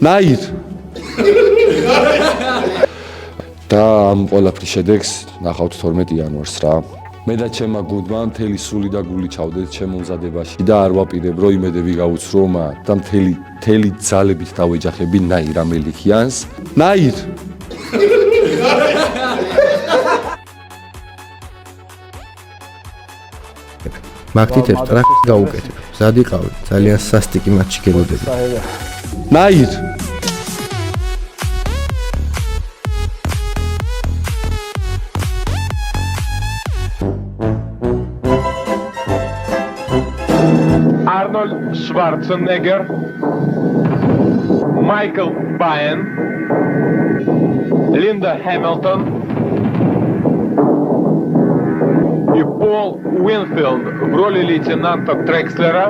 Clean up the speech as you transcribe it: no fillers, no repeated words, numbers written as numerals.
ნაირ და ამ ყველაფრის შედეგს ნახავთ 12 იანვარს რა. მე და ჩემმა გუნდმა მთელი სული და გული ჩავდეთ ჩემ მომზადებაში და არ ვაპირებ რომ იმედები გავუცრო და მთელი ძალებით დავეჯახები ნაირ ამელიქიანს. ნაირ მაგით ერთ ტრაქს გაუკეთებ. ზადიყავი, ძალიან სასტიკი მატჩი გელოდები. ნაირ Arnold Schwarzenegger, Michael Biehn, Linda Hamilton и Пол Уинфилд в роли лейтенанта Трекслера.